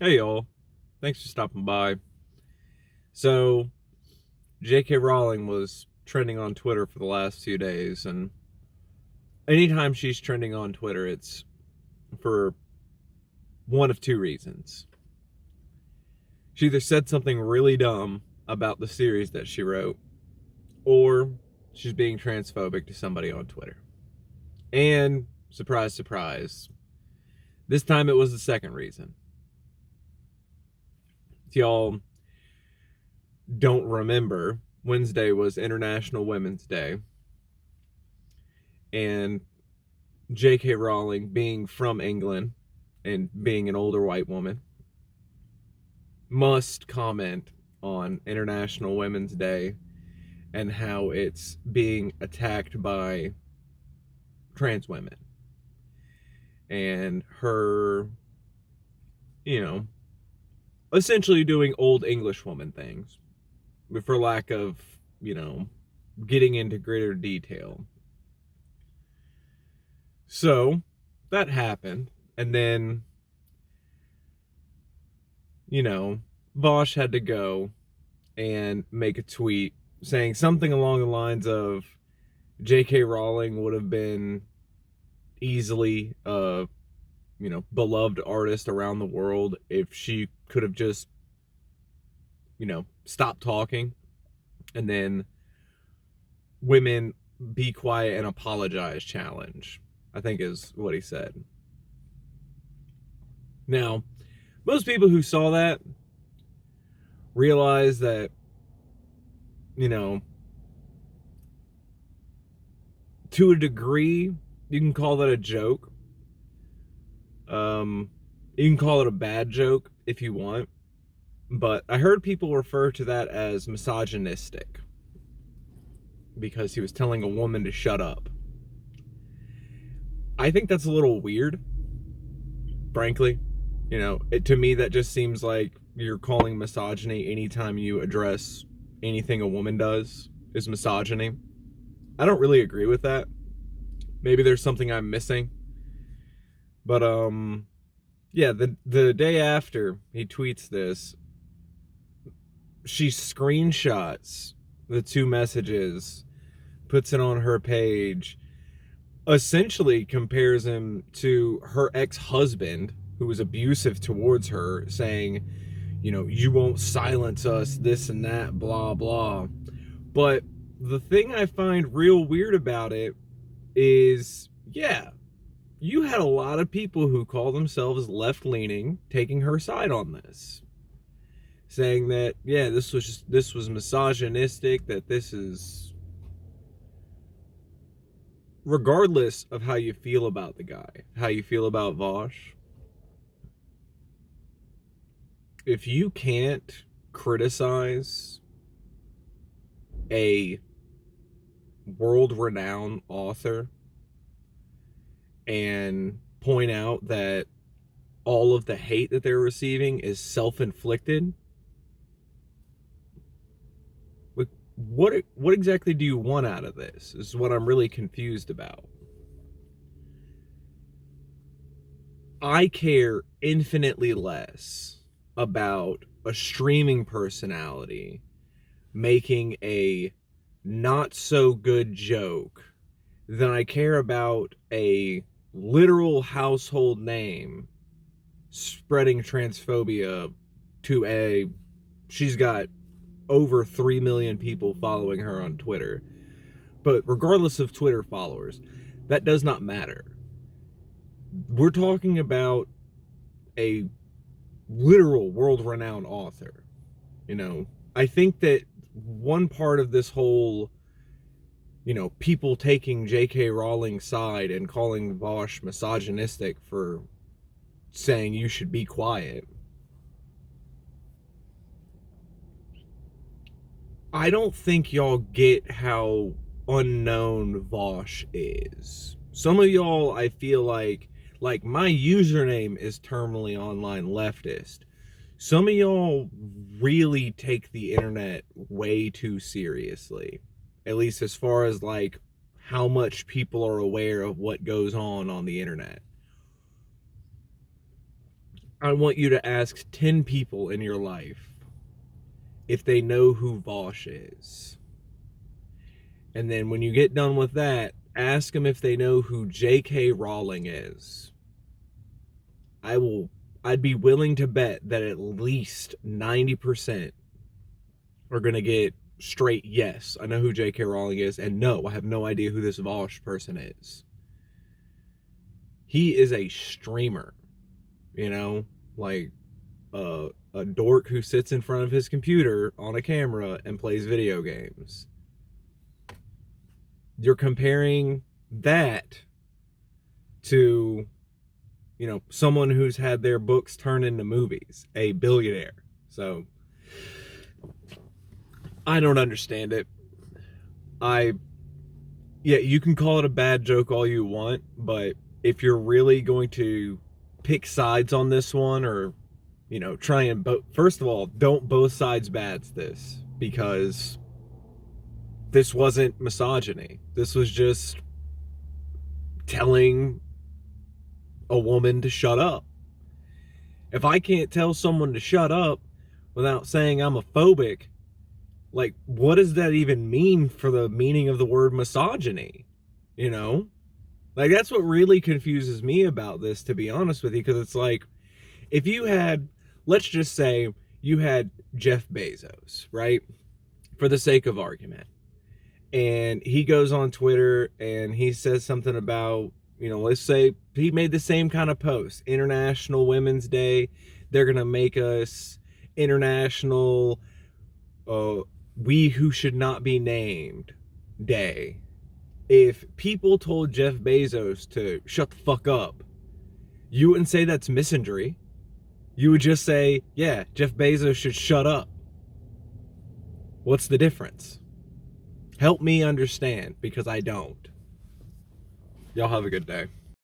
Hey y'all, thanks for stopping by. So, J.K. Rowling was trending on Twitter for the last few days, and anytime she's trending on Twitter, it's for one of two reasons. She either said something really dumb about the series that she wrote, or she's being transphobic to somebody on Twitter. And, surprise, surprise, this time it was the second reason. If y'all don't remember, Wednesday was International Women's Day, and J.K. Rowling, being from England and being an older white woman, must comment on International Women's Day and how it's being attacked by trans women. And her, you know, essentially doing old English woman things, for lack of, getting into greater detail. So that happened. And then, you know, Vaush had to go and make a tweet saying something along the lines of J.K. Rowling would have been easily a, beloved artist around the world if she could have just, stopped talking, and then women be quiet and apologize challenge, I think is what he said. Now, most people who saw that realize that, you know, to a degree, you can call that a joke. You can call it a bad joke if you want, but I heard people refer to that as misogynistic because he was telling a woman to shut up. I think that's a little weird, frankly. To me, that just seems like you're calling misogyny anytime you address anything a woman does is misogyny. I don't really agree with that. Maybe there's something I'm missing. But yeah, the day after he tweets this, she screenshots the two messages, puts it on her page, essentially compares him to her ex-husband who was abusive towards her, saying, you won't silence us, this and that, blah blah. But the thing I find real weird about it is, yeah, you had a lot of people who call themselves left-leaning taking her side on this, saying that, yeah, this was misogynistic, that this is, regardless of how you feel about the guy, how you feel about Vaush, if you can't criticize a world-renowned author and point out that all of the hate that they're receiving is self-inflicted, like, what exactly do you want out of this is what I'm really confused about. I care infinitely less about a streaming personality making a not so good joke than I care about a literal household name spreading transphobia to she's got over 3 million people following her on Twitter. But regardless of Twitter followers, that does not matter. We're talking about a literal world-renowned author. I think that one part of this whole, people taking J.K. Rowling's side and calling Vaush misogynistic for saying you should be quiet, I don't think y'all get how unknown Vaush is. Some of y'all, I feel like my username is terminally online leftist. Some of y'all really take the internet way too seriously, at least as far as like how much people are aware of what goes on the internet. I want you to ask 10 people in your life if they know who Vaush is. And then when you get done with that, ask them if they know who J.K. Rowling is. I'd be willing to bet that at least 90% are going to get straight yes, I know who J.K. Rowling is, and no, I have no idea who this Vaush person is. He is a streamer, you know, like a dork who sits in front of his computer on a camera and plays video games. You're comparing that to, you know, someone who's had their books turned into movies, a billionaire. So I don't understand it. Yeah, you can call it a bad joke all you want, but if you're really going to pick sides on this one, or, you know, try and first of all, don't both sides bads this, because this wasn't misogyny. This was just telling a woman to shut up. If I can't tell someone to shut up without saying I'm a phobic, like, what does that even mean for the meaning of the word misogyny? You know? Like, that's what really confuses me about this, to be honest with you, because it's like, if you had, let's just say you had Jeff Bezos, right? For the sake of argument. And he goes on Twitter and he says something about, you know, let's say he made the same kind of post, International Women's Day. They're going to make us International We Who Should Not Be Named Day. If people told Jeff Bezos to shut the fuck up, you wouldn't say that's misandry. You would just say, yeah, Jeff Bezos should shut up. What's the difference? Help me understand, because I don't. Y'all have a good day.